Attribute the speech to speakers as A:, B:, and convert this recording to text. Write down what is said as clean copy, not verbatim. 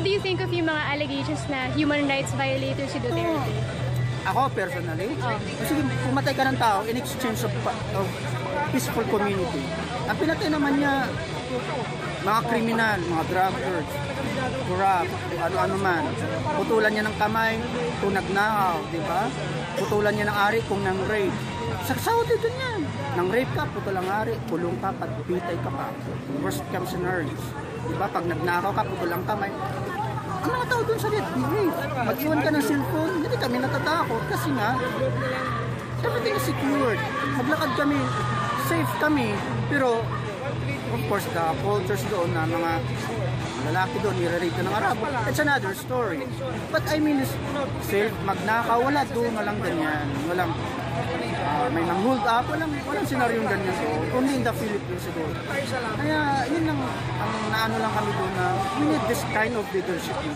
A: do you think of yung mga allegations na human rights violator si Duterte?
B: Ako, personally, kasi pumatay ka ng tao in exchange of peaceful community. Ang pinatay naman niya, mga kriminal, mga drug lords, corrupt, ano-ano man. Putulan niya ng kamay kung nagnakaw, di ba? Putulan niya ng ari kung nang rape. Sa Saudi din yan. Nang rape ka, putulang ari, kulong ka, patpitay ka pa. Worst come scenarios. Di ba? Pag nagnakaw ka, putulang kamay. Ang mga tao dun sa rape. Mag-iwan ka ng cellphone, hindi kami natatakot kasi nga, everything is secured. Maglakad kami, safe kami, pero of course, the cultures doon na mga lalaki doon, nire-rape ng Arabo, it's another story. But I mean, safe, magnakaw, wala doon, walang ganyan, walang may nang-hold up, walang senaryong ganyan doon, only in the Philippines siguro. Kaya yun ang naano lang kami doon na we need this kind of leadership.